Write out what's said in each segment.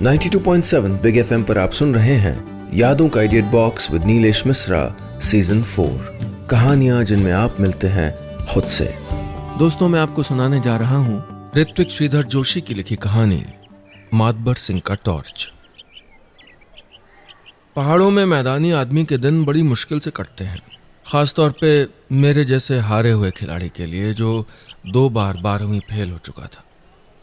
92.7 big FM पर आप सुन रहे हैं यादों का idiot box with Nilesh Mishra season 4। कहानियां जिनमें आप मिलते हैं खुद से। दोस्तों, मैं आपको सुनाने जा रहा हूं ऋत्विक श्रीधर जोशी की लिखी कहानी मातबर सिंह का टॉर्च। पहाड़ों में मैदानी आदमी के दिन बड़ी मुश्किल से कटते हैं, खासतौर पे मेरे जैसे हारे हुए खिलाड़ी के लिए जो 2 बार 12वीं फेल हो चुका था।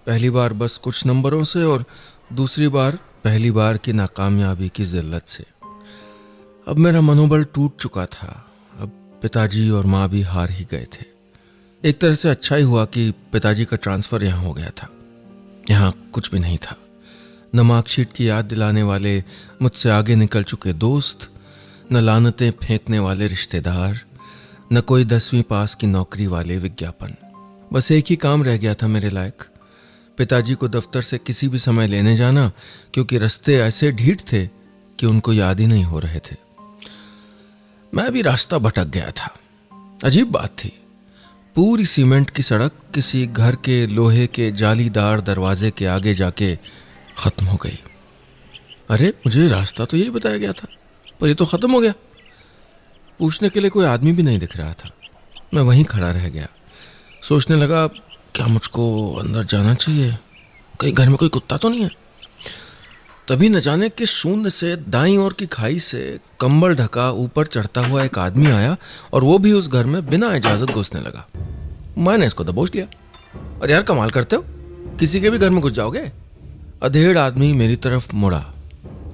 पहली बार बस कुछ नंबरों से और दूसरी बार पहली बार की नाकामयाबी की जिल्लत से। अब मेरा मनोबल टूट चुका था। अब पिताजी और माँ भी हार ही गए थे। एक तरह से अच्छा ही हुआ कि पिताजी का ट्रांसफ़र यहाँ हो गया था। यहाँ कुछ भी नहीं था, न मार्कशीट की याद दिलाने वाले मुझसे आगे निकल चुके दोस्त, न लानतें फेंकने वाले रिश्तेदार, न कोई 10वीं पास की नौकरी वाले विज्ञापन। बस एक ही काम रह गया था मेरे लायक, पिताजी को दफ्तर से किसी भी समय लेने जाना, क्योंकि रास्ते ऐसे ढीठ थे कि उनको याद ही नहीं हो रहे थे। मैं भी रास्ता भटक गया था। अजीब बात थी, पूरी सीमेंट की सड़क किसी घर के लोहे के जालीदार दरवाजे के आगे जाके खत्म हो गई। अरे, मुझे रास्ता तो यही बताया गया था, पर ये तो खत्म हो गया। पूछने के लिए कोई आदमी भी नहीं दिख रहा था। मैं वहीं खड़ा रह गया, सोचने लगा क्या मुझको अंदर जाना चाहिए, कहीं घर में कोई कुत्ता तो नहीं है। तभी न जाने किस शून्य से दाईं ओर की खाई से कंबल ढका ऊपर चढ़ता हुआ एक आदमी आया और वो भी उस घर में बिना इजाजत घुसने लगा। मैंने इसको दबोच लिया। अरे यार, कमाल करते हो, किसी के भी घर में घुस जाओगे। अधेड़ आदमी मेरी तरफ मुड़ा,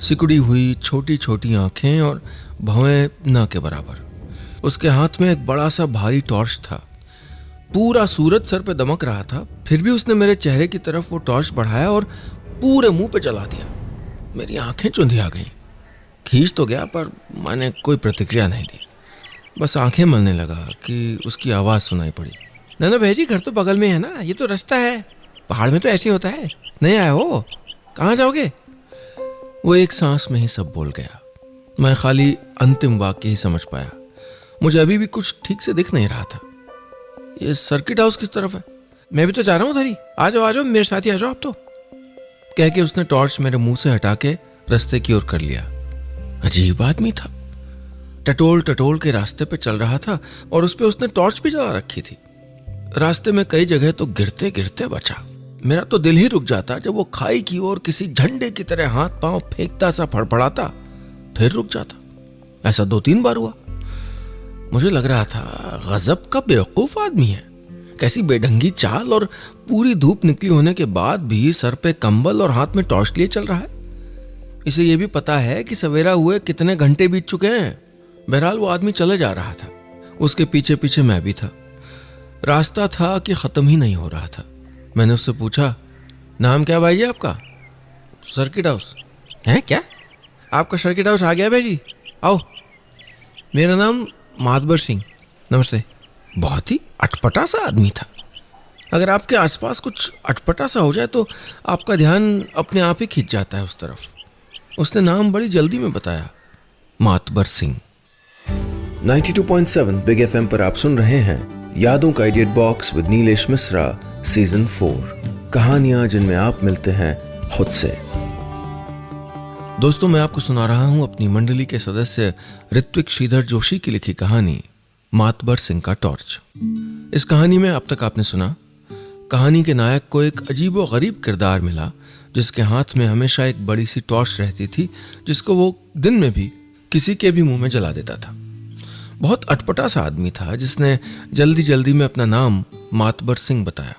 सिकुड़ी हुई छोटी छोटी आंखें और भवें न के बराबर। उसके हाथ में एक बड़ा सा भारी टॉर्च था। पूरा सूरज सर पे दमक रहा था, फिर भी उसने मेरे चेहरे की तरफ वो टॉर्च बढ़ाया और पूरे मुंह पे जला दिया। मेरी आंखें चुंधिया गईं। खींच तो गया, पर मैंने कोई प्रतिक्रिया नहीं दी। बस आंखें मलने लगा कि उसकी आवाज़ सुनाई पड़ी। ना भैजी, घर तो बगल में है ना, ये तो रास्ता है। पहाड़ में तो ऐसे होता है। नहीं आए हो, कहाँ जाओगे? वो एक सांस में ही सब बोल गया। मैं खाली अंतिम वाक्य ही समझ पाया। मुझे अभी भी कुछ ठीक से दिख नहीं रहा था। ये सर्किट हाउस किस तरफ है? मैं भी तो जा रहा हूँ उधर ही। आ जाओ, मेरे साथ ही आ जाओ आप तो। कह के उसने टॉर्च मेरे मुंह से हटा के रास्ते की ओर कर लिया। अजीब आदमी था, टटोल टटोल के रास्ते पे चल रहा था और उस पे उसने टॉर्च भी जला रखी थी। रास्ते में कई जगह तो गिरते गिरते बचा। मेरा तो दिल ही रुक जाता जब वो खाई की ओर किसी झंडे की तरह हाथ पांव फेंकता सा फड़फड़ाता, फिर रुक जाता। ऐसा 2-3 बार हुआ। मुझे लग रहा था गजब का बेवकूफ आदमी है। कैसी बेढंगी चाल, और पूरी धूप निकली होने के बाद भी सर पे कंबल और हाथ में टॉर्च लिए चल रहा है। इसे ये भी पता है कि सवेरा हुए कितने घंटे बीत चुके हैं। बहरहाल वो आदमी चले जा रहा था, उसके पीछे पीछे मैं भी था। रास्ता था कि खत्म ही नहीं हो रहा था। मैंने उससे पूछा, नाम क्या भाई जी आपका? सर्किट हाउस है क्या? आपका सर्किट हाउस आ गया भाई जी, आओ। मेरा नाम मातबर सिंह। नमस्ते। बहुत ही अटपटा सा आदमी था। अगर आपके आसपास कुछ अटपटा सा हो जाए तो आपका ध्यान अपने आप ही खिंच जाता है उस तरफ। उसने नाम बड़ी जल्दी में बताया, मातबर सिंह। 92.7 बिग एफएम पर आप सुन रहे हैं यादों का idiot box with Nilesh Mishra season 4। कहानियां जिनमें आप मिलते हैं खुद से। दोस्तों, मैं आपको सुना रहा हूं अपनी मंडली के सदस्य ऋत्विक श्रीधर जोशी की लिखी कहानी मातबर सिंह का टॉर्च। इस कहानी में अब तक आपने सुना, कहानी के नायक को एक अजीबो गरीब किरदार मिला जिसके हाथ में हमेशा एक बड़ी सी टॉर्च रहती थी, जिसको वो दिन में भी किसी के भी मुंह में जला देता था। बहुत अटपटा सा आदमी था जिसने जल्दी जल्दी में अपना नाम मातबर सिंह बताया।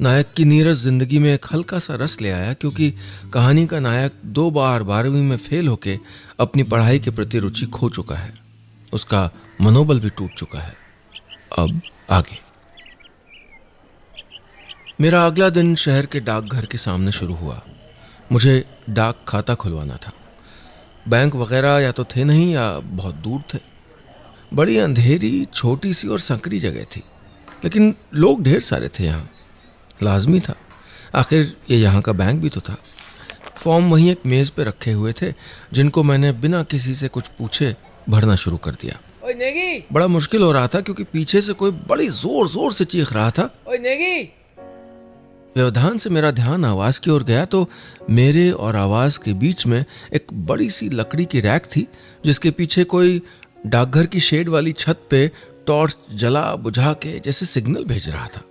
नायक की नीरस जिंदगी में एक हल्का सा रस ले आया, क्योंकि कहानी का नायक 2 बार 12वीं में फेल होके अपनी पढ़ाई के प्रति रुचि खो चुका है। उसका मनोबल भी टूट चुका है। अब आगे। मेरा अगला दिन शहर के डाकघर के सामने शुरू हुआ। मुझे डाक खाता खुलवाना था। बैंक वगैरह या तो थे नहीं या बहुत दूर थे। बड़ी अंधेरी, छोटी सी और संकरी जगह थी, लेकिन लोग ढेर सारे थे यहाँ। लाजमी था, आखिर ये यहाँ का बैंक भी तो था। फॉर्म वहीं एक मेज पे रखे हुए थे, जिनको मैंने बिना किसी से कुछ पूछे भरना शुरू कर दिया। ओए नेगी! बड़ा मुश्किल हो रहा था क्योंकि पीछे से कोई बड़ी जोर जोर से चीख रहा था, ओए नेगी! व्यवधान से मेरा ध्यान आवाज की ओर गया तो मेरे और आवाज के बीच में एक बड़ी सी लकड़ी की रैक थी, जिसके पीछे कोई डाकघर की शेड वाली छत पे टॉर्च जला बुझा के जैसे सिग्नल भेज रहा था।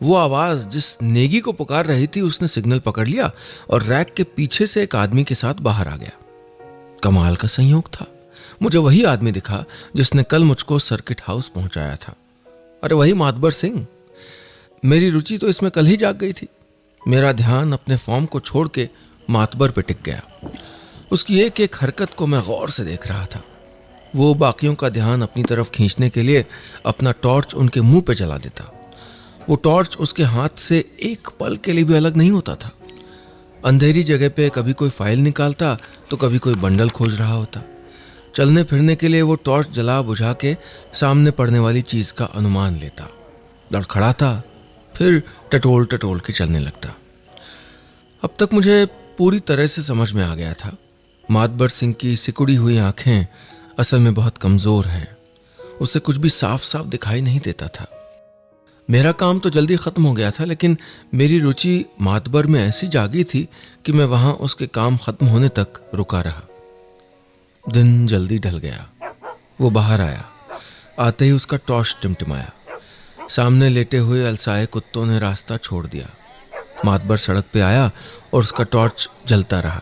वो आवाज जिस नेगी को पुकार रही थी उसने सिग्नल पकड़ लिया और रैक के पीछे से एक आदमी के साथ बाहर आ गया। कमाल का संयोग था, मुझे वही आदमी दिखा जिसने कल मुझको सर्किट हाउस पहुंचाया था। अरे वही मातबर सिंह। मेरी रुचि तो इसमें कल ही जाग गई थी। मेरा ध्यान अपने फॉर्म को छोड़ के मातबर पे टिक गया। उसकी एक एक हरकत को मैं गौर से देख रहा था। वो बाकियों का ध्यान अपनी तरफ खींचने के लिए अपना टॉर्च उनके मुंह पे जला देता। वो टॉर्च उसके हाथ से एक पल के लिए भी अलग नहीं होता था। अंधेरी जगह पे कभी कोई फाइल निकालता तो कभी कोई बंडल खोज रहा होता। चलने फिरने के लिए वो टॉर्च जला बुझा के सामने पड़ने वाली चीज का अनुमान लेता, लड़खड़ाता, फिर टटोल टटोल के चलने लगता। अब तक मुझे पूरी तरह से समझ में आ गया था, मातबर सिंह की सिकुड़ी हुई आंखें असल में बहुत कमजोर हैं। उसे कुछ भी साफ साफ दिखाई नहीं देता था। मेरा काम तो जल्दी खत्म हो गया था, लेकिन मेरी रुचि मातबर में ऐसी जागी थी कि मैं वहां उसके काम खत्म होने तक रुका रहा। दिन जल्दी ढल गया। वो बाहर आया। आते ही उसका टॉर्च टिमटिमाया। सामने लेटे हुए अलसाए कुत्तों ने रास्ता छोड़ दिया। मातबर सड़क पे आया और उसका टॉर्च जलता रहा।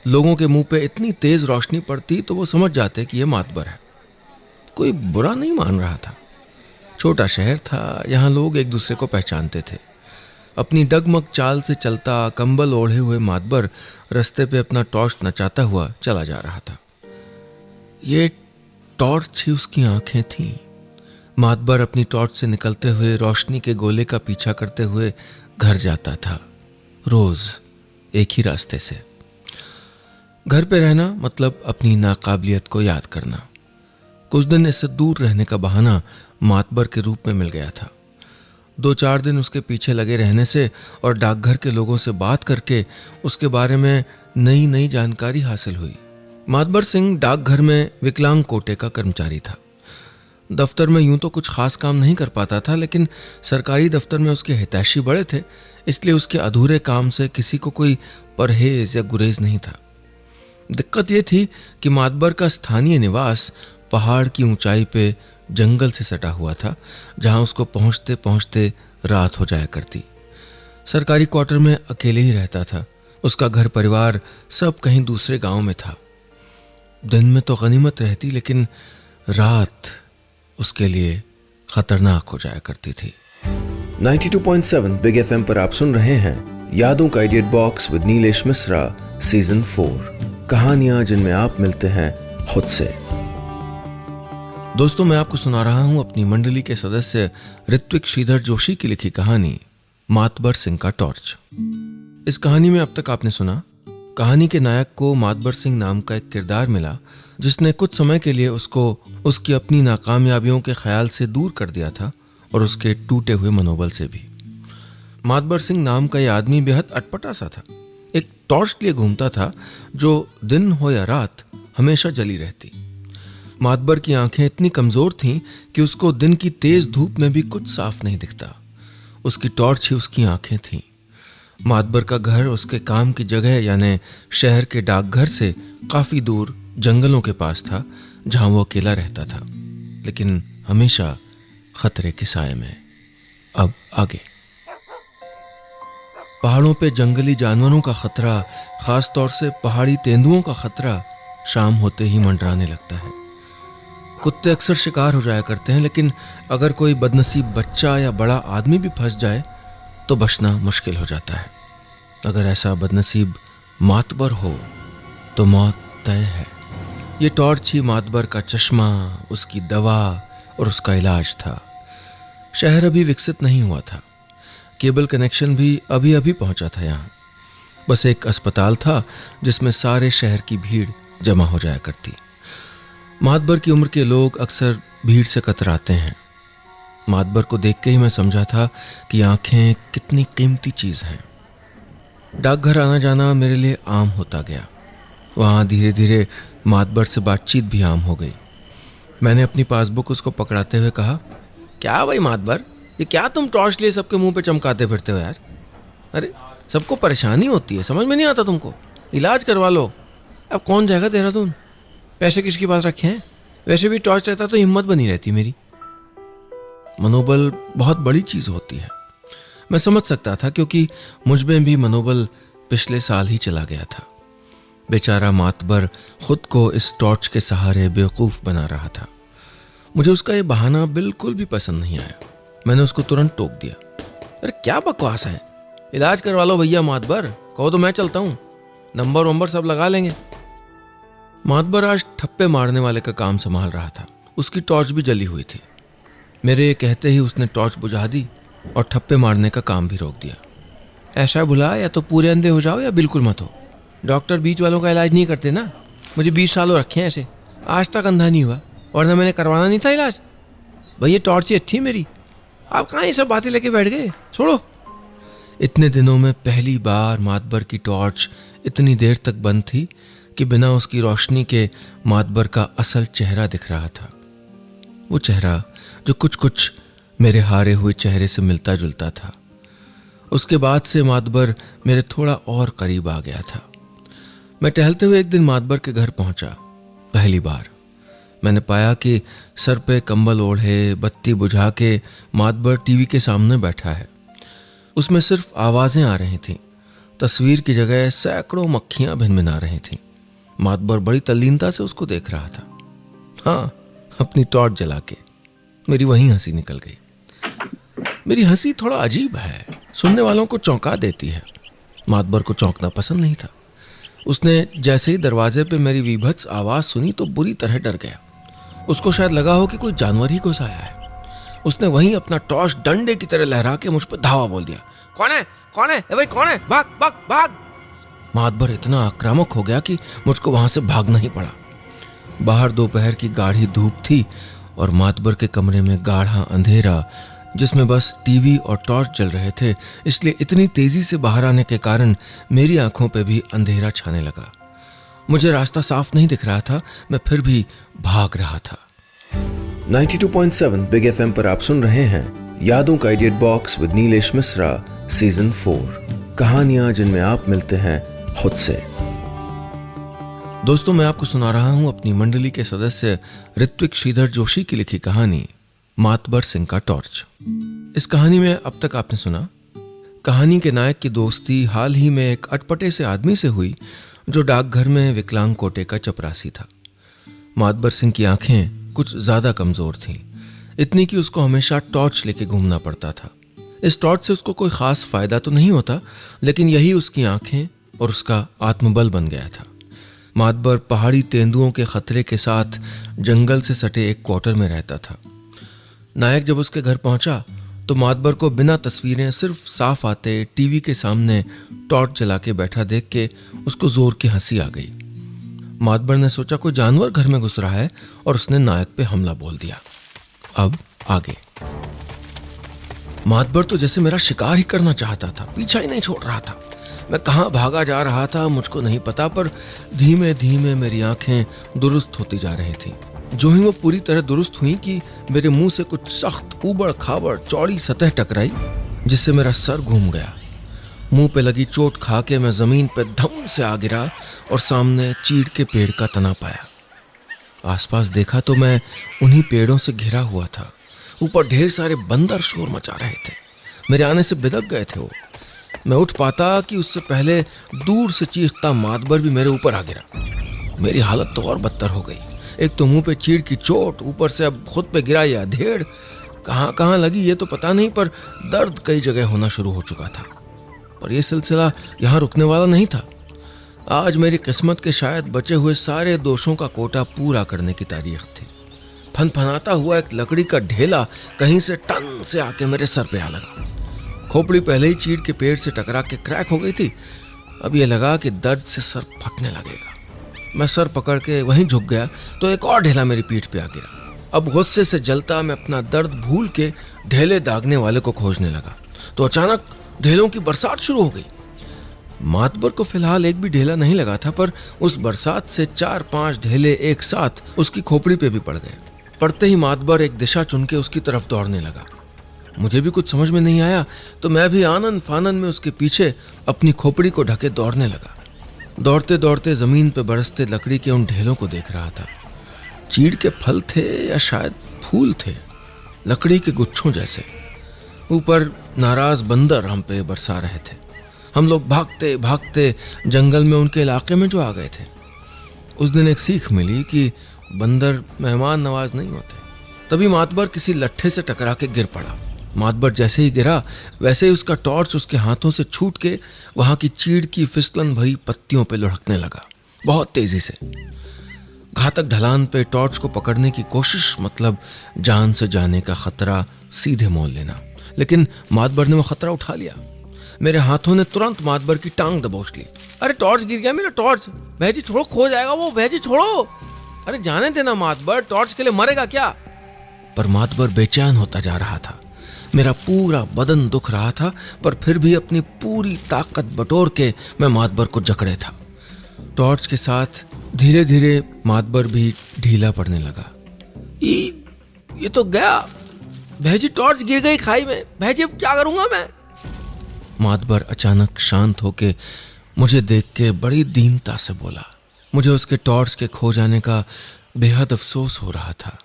लोगों के मुंह पे इतनी तेज रोशनी पड़ती तो वो समझ जाते कि ये मातबर है। कोई बुरा नहीं मान रहा था। छोटा शहर था, यहाँ लोग एक दूसरे को पहचानते थे। अपनी डगमग चाल से चलता कंबल ओढ़े हुए मातबर रास्ते पे अपना टॉर्च नचाता हुआ चला जा रहा था। ये टॉर्च ही उसकी आंखें थीं। मातबर अपनी टॉर्च से निकलते हुए रोशनी के गोले का पीछा करते हुए घर जाता था, रोज एक ही रास्ते से। घर पे रहना मतलब अपनी नाकाबिलियत को याद करना। कुछ दिन इससे दूर रहने का बहाना मातबर के रूप में मिल गया था। 2-4 दिन उसके पीछे लगे रहने से और डाकघर के लोगों से बात करके उसके बारे में नई नई जानकारी हासिल हुई। मातबर सिंह डाकघर में विकलांग कोटे का कर्मचारी था। दफ्तर में यूं तो कुछ खास काम नहीं कर पाता था, लेकिन सरकारी दफ्तर में उसके हितैषी बड़े थे, इसलिए उसके अधूरे काम से किसी को कोई परहेज या गुरेज नहीं था। दिक्कत यह थी कि मातबर का स्थानीय निवास पहाड़ की ऊंचाई पे जंगल से सटा हुआ था, जहां उसको पहुंचते पहुंचते रात हो जाया करती। सरकारी क्वार्टर में अकेले ही रहता था। उसका घर परिवार सब कहीं दूसरे गांव में था। दिन में तो गनीमत रहती, लेकिन रात उसके लिए खतरनाक हो जाया करती थी। 92.7 बिग एफएम पर आप सुन रहे हैं यादों का edit box with Nilesh Mishra season 4, कहानियां जिनमें आप मिलते हैं खुद से। दोस्तों, मैं आपको सुना रहा हूं अपनी मंडली के सदस्य ऋत्विक श्रीधर जोशी की लिखी कहानी मातबर सिंह का टॉर्च। इस कहानी में अब तक आपने सुना, कहानी के नायक को मातबर सिंह नाम का एक किरदार मिला, जिसने कुछ समय के लिए उसको उसकी अपनी नाकामयाबियों के ख्याल से दूर कर दिया था और उसके टूटे हुए मनोबल से भी। मातबर सिंह नाम का यह आदमी बेहद अटपटा सा था। एक टॉर्च लिए घूमता था जो दिन हो या रात हमेशा जली रहती। मातबर की आंखें इतनी कमजोर थीं कि उसको दिन की तेज धूप में भी कुछ साफ नहीं दिखता। उसकी टॉर्च ही उसकी आंखें थीं। मातबर का घर उसके काम की जगह यानी शहर के डाकघर से काफी दूर जंगलों के पास था, जहां वो अकेला रहता था, लेकिन हमेशा खतरे के साए में। अब आगे। पहाड़ों पे जंगली जानवरों का खतरा, खास तौर से पहाड़ी तेंदुओं का खतरा शाम होते ही मंडराने लगता है। कुत्ते अक्सर शिकार हो जाया करते हैं, लेकिन अगर कोई बदनसीब बच्चा या बड़ा आदमी भी फंस जाए तो बचना मुश्किल हो जाता है। अगर ऐसा बदनसीब मातबर हो तो मौत तय है। ये टॉर्च ही मातबर का चश्मा, उसकी दवा और उसका इलाज था। शहर अभी विकसित नहीं हुआ था। केबल कनेक्शन भी अभी अभी पहुंचा था यहाँ। बस एक अस्पताल था जिसमें सारे शहर की भीड़ जमा हो जाया करती। मातबर की उम्र के लोग अक्सर भीड़ से कतराते हैं। मातबर को देख के ही मैं समझा था कि आंखें कितनी कीमती चीज हैं। डाकघर आना जाना मेरे लिए आम होता गया। वहां धीरे धीरे मातबर से बातचीत भी आम हो गई। मैंने अपनी पासबुक उसको पकड़ाते हुए कहा, क्या भाई मातबर, ये क्या तुम टॉर्च लिए सबके मुंह पे चमकाते फिरते हो यार? अरे सबको परेशानी होती है, समझ में नहीं आता तुमको? इलाज करवा लो। अब कौन जाएगा देहरादून? पैसे किसके पास रखे हैं? वैसे भी टॉर्च रहता तो हिम्मत बनी रहती मेरी। मनोबल बहुत बड़ी चीज होती है, मैं समझ सकता था, क्योंकि मुझ में भी मनोबल पिछले साल ही चला गया था। बेचारा मातबर खुद को इस टॉर्च के सहारे बेवकूफ बना रहा था। मुझे उसका ये बहाना बिल्कुल भी पसंद नहीं आया। मैंने उसको तुरंत टोक दिया। अरे क्या बकवास है, इलाज करवा लो भैया मातबर, कहो तो मैं चलता हूं, नंबर वंबर सब लगा लेंगे। मातबर आज ठप्पे मारने वाले का काम संभाल रहा था। उसकी टॉर्च भी जली हुई थी। मेरे कहते ही उसने टॉर्च बुझा दी और ठप्पे मारने का काम भी रोक दिया। ऐसा भुला, या तो पूरे अंधे हो जाओ या बिल्कुल मत हो। डॉक्टर बीच वालों का इलाज नहीं करते ना। मुझे 20 सालों रखे हैं ऐसे, आज तक अंधा नहीं हुआ, वरना मैंने करवाना नहीं था इलाज। भैया टॉर्च ही अच्छी मेरी, आप कहाँ ये सब बातें लेके बैठ गए, छोड़ो। इतने दिनों में पहली बार मातबर की टॉर्च इतनी देर तक बंद थी कि बिना उसकी रोशनी के मातबर का असल चेहरा दिख रहा था। वो चेहरा जो कुछ कुछ मेरे हारे हुए चेहरे से मिलता जुलता था। उसके बाद से मातबर मेरे थोड़ा और करीब आ गया था। मैं टहलते हुए एक दिन मातबर के घर पहुंचा। पहली बार मैंने पाया कि सर पे कंबल ओढ़े, बत्ती बुझा के मातबर टीवी के सामने बैठा है। उसमें सिर्फ आवाजें आ रही थीं। तस्वीर की जगह सैकड़ों मक्खियां भिनभिना रही थीं। मातबर बड़ी तल्लीनता से उसको देख रहा था। हाँ, अपनी टॉर्च जला के मेरी वहीं हंसी निकल गई। मेरी हंसी थोड़ा अजीब है, सुनने वालों को चौंका देती है। मातबर को चौंकना पसंद नहीं था। उसने जैसे ही दरवाजे पे मेरी विभत्स आवाज सुनी तो बुरी तरह डर गया। उसको शायद लगा हो कि कोई जानवर ही घुस आया है। उसने वहीं अपना टॉर्च डंडे की तरह लहरा के मुझ पर धावा बोल दिया। कौन है, कौन है, भाई कौन है, भाग भाग भाग। मातबर इतना आक्रामक हो गया कि मुझको वहां से भागना ही पड़ा। बाहर दोपहर की गाढ़ी धूप थी और मातबर के कमरे में गाढ़ा अंधेरा, जिसमें बस टीवी और टॉर्च जल रहे थे। इसलिए इतनी तेजी से बाहर आने के कारण मेरी आंखों पे भी अंधेरा छाने लगा। मुझे रास्ता साफ नहीं दिख रहा था, मैं फिर भी भाग रहा था। 92.7 बिग एफएम पर आप सुन रहे हैं यादों का edit box with Nilesh Mishra season 4, कहानियां जिनमें आप मिलते हैं खुद से। दोस्तों, मैं आपको सुना रहा हूं अपनी मंडली के सदस्य ऋत्विक श्रीधर जोशी की लिखी कहानी मातबर सिंह का टॉर्च। इस कहानी में अब तक आपने सुना कहानी के नायक की दोस्ती हाल ही में एक अटपटे से आदमी से हुई जो डाकघर में विकलांग कोटे का चपरासी था। मातबर सिंह की आंखें कुछ ज्यादा कमजोर थीं, इतनी कि उसको हमेशा टॉर्च लेके घूमना पड़ता था। इस टॉर्च से उसको कोई खास फायदा तो नहीं होता, लेकिन यही उसकी आंखें और उसका आत्मबल बन गया था। मातबर पहाड़ी तेंदुओं के खतरे के साथ जंगल से सटे एक क्वार्टर में रहता था। नायक जब उसके घर पहुंचा तो मातबर को बिना तस्वीरें सिर्फ साफ आते टीवी के सामने टॉर्च जला के बैठा देख के उसको जोर की हंसी आ गई। मातबर ने सोचा कोई जानवर घर में घुस रहा है और उसने नायक पे हमला बोल दिया। अब आगे। मातबर तो जैसे मेरा शिकार ही करना चाहता था, पीछा ही नहीं छोड़ रहा था। मैं कहाँ भागा जा रहा था मुझको नहीं पता, पर धीमे धीमे मेरी आंखें दुरुस्त होती जा रही थी। जो ही वो पूरी तरह दुरुस्त हुई कि मेरे मुंह से कुछ सख्त ऊबड़ खाबड़ चौड़ी सतह टकराई, जिससे मेरा सर घूम गया। मुंह पे लगी चोट खा के मैं जमीन पे धम से आ गिरा और सामने चीड़ के पेड़ का तना पाया। आसपास देखा तो मैं उन्हीं पेड़ों से घिरा हुआ था। ऊपर ढेर सारे बंदर शोर मचा रहे थे। मेरे आने से बिदक गए थे वो। मैं उठ पाता कि उससे पहले दूर से चीखता मातबर भी मेरे ऊपर आ गिरा। मेरी हालत तो और बदतर हो गई। एक तो मुंह पे चीड़ की चोट, ऊपर से अब खुद पे गिरा या ढेड़। कहाँ कहाँ लगी ये तो पता नहीं, पर दर्द कई जगह होना शुरू हो चुका था। पर यह सिलसिला यहाँ रुकने वाला नहीं था। आज मेरी किस्मत के शायद बचे हुए सारे दोषों का कोटा पूरा करने की तारीख थी। फनफनाता हुआ एक लकड़ी का ढेला कहीं से टन से आके मेरे सर पे आ लगा। खोपड़ी पहले ही चीड़ के पेड़ से टकरा के क्रैक हो गई थी। अब ये लगा कि दर्द से सर फटने लगेगा। मैं सर पकड़ के वहीं झुक गया तो एक और ढेला मेरी पीठ पे आ गिरा। अब गुस्से से जलता मैं अपना दर्द भूल के ढेले दागने वाले को खोजने लगा तो अचानक ढेलों की बरसात शुरू हो गई। मातबर को फिलहाल एक भी ढेला नहीं लगा था, पर उस बरसात से 4-5 ढेले एक साथ उसकी खोपड़ी पे भी पड़ गए। पड़ते ही मातबर एक दिशा चुन के उसकी तरफ दौड़ने लगा। मुझे भी कुछ समझ में नहीं आया तो मैं भी आनन फानन में उसके पीछे अपनी खोपड़ी को ढके दौड़ने लगा। दौड़ते दौड़ते जमीन पर बरसते लकड़ी के उन ढेलों को देख रहा था। चीड़ के फल थे या शायद फूल थे, लकड़ी के गुच्छों जैसे। ऊपर नाराज बंदर हम पे बरसा रहे थे। हम लोग भागते भागते जंगल में उनके इलाके में जो आ गए थे। उस दिन एक सीख मिली कि बंदर मेहमान नवाज नहीं होते। तभी मातबर किसी लट्ठे से टकरा के गिर पड़ा। मातबर जैसे ही गिरा वैसे ही उसका टॉर्च उसके हाथों से छूट के वहां की चीड़ की फिसलन भरी पत्तियों पे लुढ़कने लगा, बहुत तेजी से। घातक ढलान पे टॉर्च को पकड़ने की कोशिश मतलब जान से जाने का खतरा सीधे मोल लेना। लेकिन मातबर ने वो खतरा उठा लिया। मेरे हाथों ने तुरंत मातबर की टांग दबोच ली। अरे टॉर्च गिर गया मेरा टॉर्च, भैजी छोड़ो, खो जाएगा वो, भैजी छोड़ो। अरे जाने देना मातबर, टॉर्च के लिए मरेगा क्या? पर मातबर बेचैन होता जा रहा था। मेरा पूरा बदन दुख रहा था पर फिर भी अपनी पूरी ताकत बटोर के मैं मातबर को जकड़े था। टॉर्च के साथ धीरे धीरे मातबर भी ढीला पड़ने लगा। ये तो गया भैजी, टॉर्च गिर गई खाई में, भैजी अब क्या करूंगा मैं? मातबर अचानक शांत होके मुझे देख के बड़ी दीनता से बोला। मुझे उसके टॉर्च के खो जाने का बेहद अफसोस हो रहा था।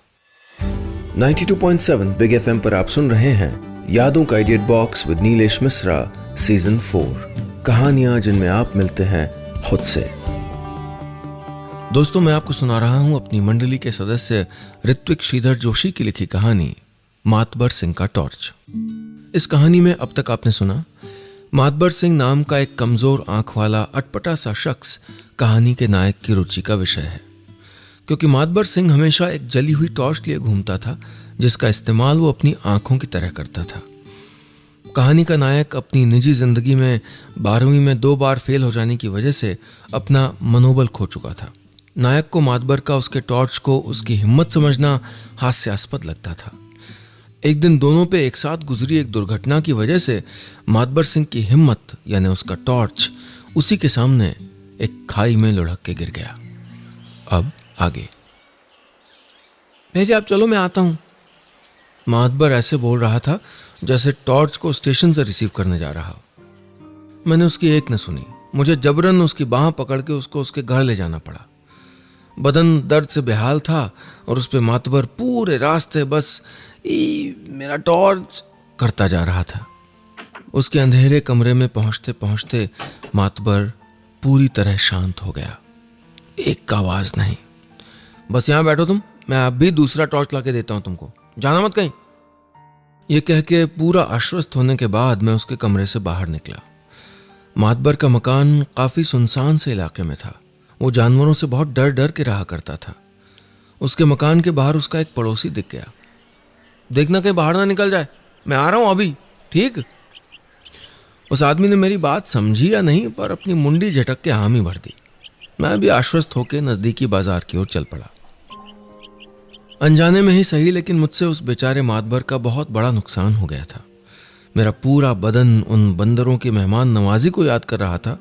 92.7 बिग एफएम पर आप सुन रहे हैं यादों का idiot box with Nilesh Mishra season 4, कहानियां जिनमें आप मिलते हैं खुद से। दोस्तों, मैं आपको सुना रहा हूं अपनी मंडली के सदस्य ऋत्विक श्रीधर जोशी की लिखी कहानी मातबर सिंह का टॉर्च। इस कहानी में अब तक आपने सुना मातबर सिंह नाम का एक कमजोर आंख वाला अटपटा सा शख्स कहानी के नायक की रुचि का विषय है। क्योंकि मातबर सिंह हमेशा एक जली हुई टॉर्च लिए घूमता था जिसका इस्तेमाल वो अपनी आंखों की तरह करता था। कहानी का नायक अपनी निजी जिंदगी में 12वीं में 2 बार फेल हो जाने की वजह से अपना मनोबल खो चुका था। नायक को मातबर का उसके टॉर्च को उसकी हिम्मत समझना हास्यास्पद लगता था। एक दिन दोनों पे एक साथ गुजरी एक दुर्घटना की वजह से मातबर सिंह की हिम्मत यानी उसका टॉर्च उसी के सामने एक खाई में लुढ़क के गिर गया। अब आगे। भैजी आप चलो, मैं आता हूं। मातबर ऐसे बोल रहा था जैसे टॉर्च को स्टेशन से रिसीव करने जा रहा हो। मैंने उसकी एक न सुनी। मुझे जबरन उसकी बाह पकड़ के उसको उसके घर ले जाना पड़ा। बदन दर्द से बेहाल था और उस पे मातबर पूरे रास्ते बस मेरा टॉर्च करता जा रहा था। उसके अंधेरे कमरे में पहुंचते पहुंचते मातबर पूरी तरह शांत हो गया। एक का आवाज नहीं। बस यहां बैठो तुम, मैं अब भी दूसरा टॉर्च लाके देता हूं तुमको, जाना मत कहीं। यह कह के पूरा आश्वस्त होने के बाद मैं उसके कमरे से बाहर निकला। मातबर का मकान काफी सुनसान से इलाके में था। वो जानवरों से बहुत डर डर के रहा करता था। उसके मकान के बाहर उसका एक पड़ोसी दिख गया। देखना कहीं बाहर ना निकल जाए, मैं आ रहा हूं अभी, ठीक? उस आदमी ने मेरी बात समझी या नहीं पर अपनी मुंडी झटक के हामी भर दी। मैं भी आश्वस्त होकर नजदीकी बाजार की ओर चल पड़ा। अनजाने में ही सही लेकिन मुझसे उस बेचारे मातबर का बहुत बड़ा नुकसान हो गया था। मेरा पूरा बदन उन बंदरों की मेहमान नवाजी को याद कर रहा था।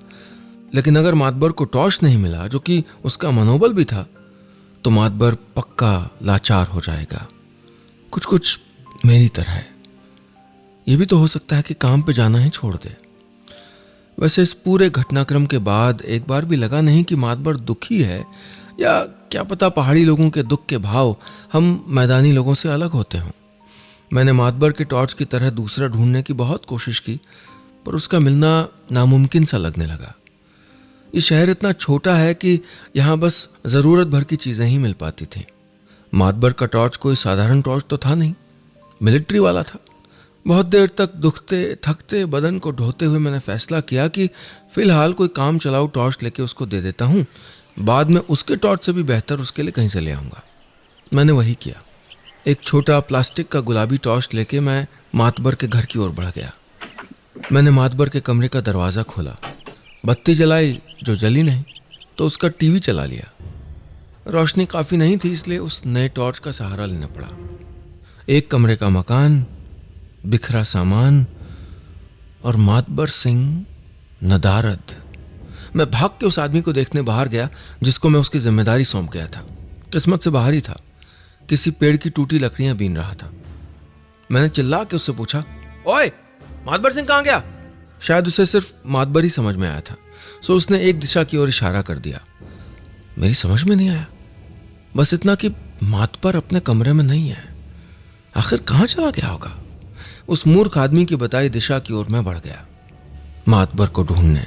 लेकिन अगर मातबर को टॉर्च नहीं मिला जो कि उसका मनोबल भी था तो मातबर पक्का लाचार हो जाएगा, कुछ मेरी तरह है। यह भी तो हो सकता है कि काम पे जाना ही छोड़ दे। वैसे इस पूरे घटनाक्रम के बाद एक बार भी लगा नहीं कि मातबर दुखी है, या क्या पता पहाड़ी लोगों के दुख के भाव हम मैदानी लोगों से अलग होते हों। मैंने मातबर के टॉर्च की तरह दूसरा ढूंढने की बहुत कोशिश की पर उसका मिलना नामुमकिन सा लगने लगा। ये शहर इतना छोटा है कि यहाँ बस ज़रूरत भर की चीज़ें ही मिल पाती थी। मातबर का टॉर्च कोई साधारण टॉर्च तो था नहीं, मिलिट्री वाला था। बहुत देर तक दुखते थकते बदन को ढोते हुए मैंने फैसला किया कि फिलहाल कोई काम चलाऊ टॉर्च लेके उसको दे देता हूँ, बाद में उसके टॉर्च से भी बेहतर उसके लिए कहीं से ले आऊँगा। मैंने वही किया। एक छोटा प्लास्टिक का गुलाबी टॉर्च लेके मैं मातबर के घर की ओर बढ़ गया। मैंने मातबर के कमरे का दरवाज़ा खोला, बत्ती जलाई जो जली नहीं, तो उसका टीवी चला लिया। रोशनी काफ़ी नहीं थी इसलिए उस नए टॉर्च का सहारा लेना पड़ा। एक कमरे का मकान, बिखरा सामान और मातबर सिंह नदारद। मैं भाग के उस आदमी को देखने बाहर गया जिसको मैं उसकी जिम्मेदारी सौंप गया था। किस्मत से बाहर ही था, किसी पेड़ की टूटी लकड़ियां बीन रहा था। मैंने चिल्ला के उससे पूछा, ओए मातबर सिंह कहाँ गया? शायद उसे सिर्फ मातबर ही समझ में आया था, सो उसने एक दिशा की ओर इशारा कर दिया। मेरी समझ में नहीं आया, बस इतना कि मातबर अपने कमरे में नहीं है। आखिर कहाँ चला गया होगा? उस मूर्ख आदमी की बताई दिशा की ओर मैं बढ़ गया, मातबर को ढूंढने।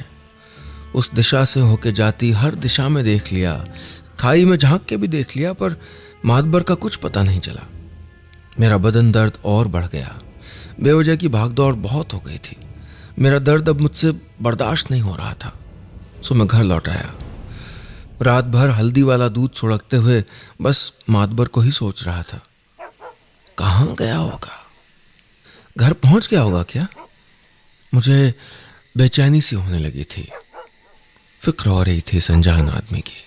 उस दिशा से होके जाती हर दिशा में देख लिया, खाई में झांक के भी देख लिया, पर मातबर का कुछ पता नहीं चला। मेरा बदन दर्द और बढ़ गया। बेवजह की भागदौड़ बहुत हो गई थी। मेरा दर्द अब मुझसे बर्दाश्त नहीं हो रहा था, सो मैं घर लौट आया। रात भर हल्दी वाला दूध सुड़कते हुए बस मातबर को ही सोच रहा था। कहाँ गया होगा? घर पहुंच गया होगा क्या? मुझे बेचैनी सी होने लगी थी। फिक्र हो रही थी संजान आदमी की।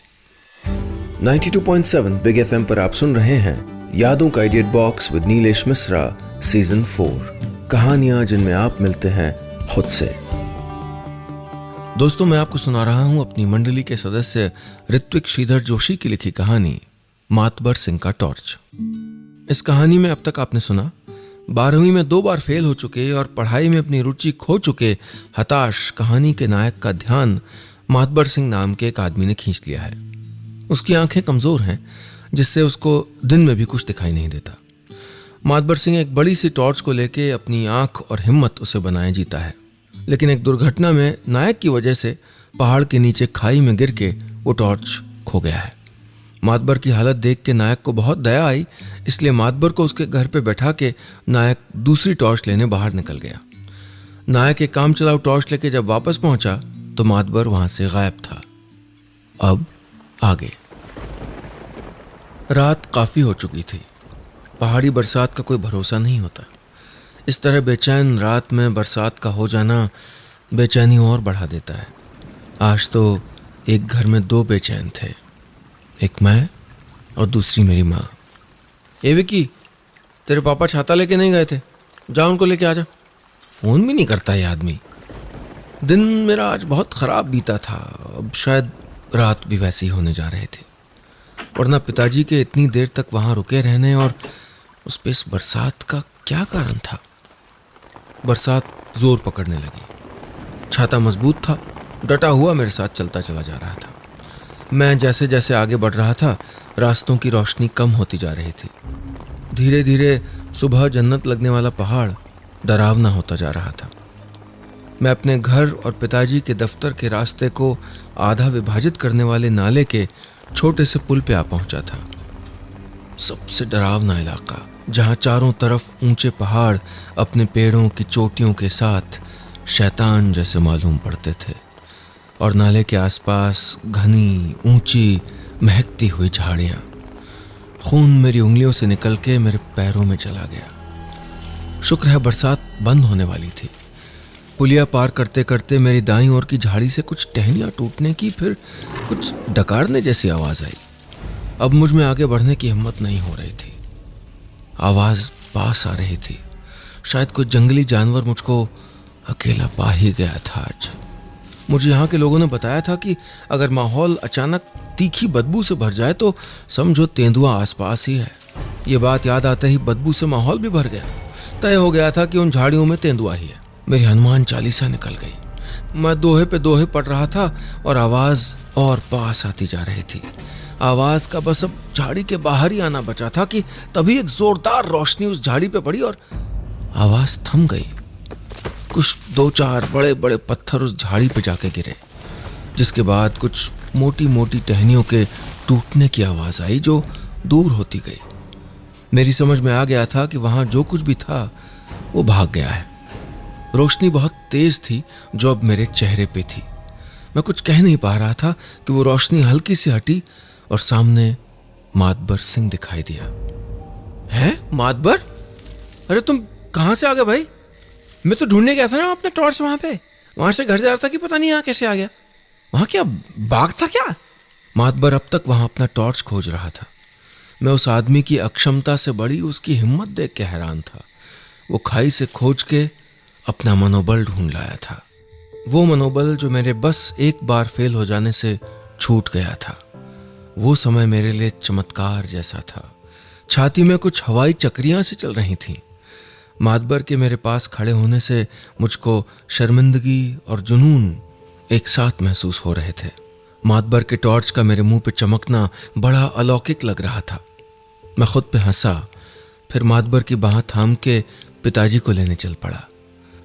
92.7 बिग एफएम पर आप सुन रहे हैं यादों का edit box with Nilesh Mishra season 4, कहानियां जिनमें आप मिलते हैं खुद से। दोस्तों, मैं आपको सुना रहा हूं अपनी मंडली के सदस्य ऋत्विक श्रीधर जोशी की लिखी कहानी मातबर सिंह का टॉर्च। इस कहानी में अब तक आपने सुना 12वीं में 2 बार फेल हो चुके और पढ़ाई में अपनी रुचि खो चुके हताश कहानी के नायक का ध्यान मातबर सिंह नाम के एक आदमी ने खींच लिया है। उसकी आंखें कमजोर हैं, जिससे उसको दिन में भी कुछ दिखाई नहीं देता। मातबर सिंह एक बड़ी सी टॉर्च को लेके अपनी आंख और हिम्मत उसे बनाए जीता है, लेकिन एक दुर्घटना में नायक की वजह से पहाड़ के नीचे खाई में गिर के वो टॉर्च खो गया है। मातबर की हालत देख के नायक को बहुत दया आई, इसलिए मातबर को उसके घर पे बैठा के नायक दूसरी टॉर्च लेने बाहर निकल गया। नायक एक काम चलाऊ टॉर्च लेके जब वापस पहुंचा तो मातबर वहां से गायब था। अब आगे। रात काफी हो चुकी थी। पहाड़ी बरसात का कोई भरोसा नहीं होता। इस तरह बेचैन रात में बरसात का हो जाना बेचैनी और बढ़ा देता है। आज तो एक घर में 2 बेचैन थे, एक मैं और दूसरी मेरी माँ। ए विकी, तेरे पापा छाता लेके नहीं गए थे? जा उनको लेके आ जा। फोन भी नहीं करता ये आदमी। दिन मेरा आज बहुत खराब बीता था। अब शायद रात भी वैसी होने जा रहे थे, वरना पिताजी के इतनी देर तक वहां रुके रहने और उस पे इस बरसात का क्या कारण था? बरसात जोर पकड़ने लगी। छाता मजबूत था, डटा हुआ मेरे साथ चलता चला जा रहा था। मैं जैसे जैसे आगे बढ़ रहा था, रास्तों की रोशनी कम होती जा रही थी। धीरे धीरे सुबह जन्नत लगने वाला पहाड़ डरावना होता जा रहा था। मैं अपने घर और पिताजी के दफ्तर के रास्ते को आधा विभाजित करने वाले नाले के छोटे से पुल पे आ पहुंचा था। सबसे डरावना इलाका, जहां चारों तरफ ऊंचे पहाड़ अपने पेड़ों की चोटियों के साथ शैतान जैसे मालूम पड़ते थे, और नाले के आसपास घनी ऊंची महकती हुई झाड़ियां। खून मेरी उंगलियों से निकल के मेरे पैरों में चला गया। शुक्र है बरसात बंद होने वाली थी। पुलिया पार करते करते मेरी दाईं ओर की झाड़ी से कुछ टहनियां टूटने की, फिर कुछ डकारने जैसी आवाज आई। अब मुझ में आगे बढ़ने की हिम्मत नहीं हो रही थी। आवाज पास आ रही थी। शायद कोई जंगली जानवर मुझको अकेला पा ही गया था आज। मुझे यहाँ के लोगों ने बताया था कि अगर माहौल अचानक तीखी बदबू से भर जाए तो समझो तेंदुआ आसपास ही है। ये बात याद आते ही बदबू से माहौल भी भर गया। तय हो गया था कि उन झाड़ियों में तेंदुआ ही है। मेरी हनुमान चालीसा निकल गई। मैं दोहे पे दोहे पढ़ रहा था और आवाज और पास आती जा रही थी। आवाज का बस अब झाड़ी के बाहर ही आना बचा था कि तभी एक जोरदार रोशनी उस झाड़ी पे पड़ी और आवाज थम गई। कुछ 2-4 बड़े बड़े पत्थर उस झाड़ी पे जाके गिरे, जिसके बाद कुछ मोटी मोटी टहनियों के टूटने की आवाज आई जो दूर होती गई। मेरी समझ में आ गया था कि वहां जो कुछ भी था वो भाग गया है। रोशनी बहुत तेज थी जो अब मेरे चेहरे पे थी। मैं कुछ कह नहीं पा रहा था कि वो रोशनी हल्की सी हटी और सामने मातबर सिंह दिखाई दिया। है मातबर? अरे तुम कहां से आ गए भाई? मैं तो ढूंढने गया था ना अपना टॉर्च वहां पे। वहां से घर जा रहा था कि पता नहीं यहाँ कैसे आ गया। वहां क्या बाग था क्या? मातबर अब तक वहां अपना टॉर्च खोज रहा था। मैं उस आदमी की अक्षमता से बड़ी उसकी हिम्मत देख के हैरान था। वो खाई से खोज के अपना मनोबल ढूंढ लाया था। वो मनोबल जो मेरे बस एक बार फेल हो जाने से छूट गया था। वो समय मेरे लिए चमत्कार जैसा था। छाती में कुछ हवाई चक्रियां से चल रही थीं। मातबर के मेरे पास खड़े होने से मुझको शर्मिंदगी और जुनून एक साथ महसूस हो रहे थे। मातबर के टॉर्च का मेरे मुंह पे चमकना बड़ा अलौकिक लग रहा था। मैं खुद पे हंसा, फिर मातबर की बाह थाम के पिताजी को लेने चल पड़ा।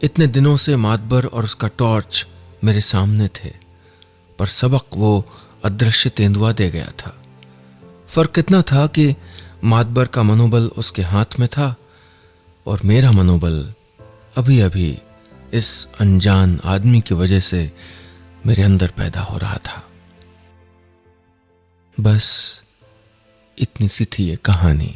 इतने दिनों से मातबर और उसका टॉर्च मेरे सामने थे, पर सबक वो अदृश्य तेंदुआ दे गया था। फर्क इतना था कि मातबर का मनोबल उसके हाथ में था और मेरा मनोबल अभी अभी इस अनजान आदमी की वजह से मेरे अंदर पैदा हो रहा था। बस इतनी सी थी ये कहानी।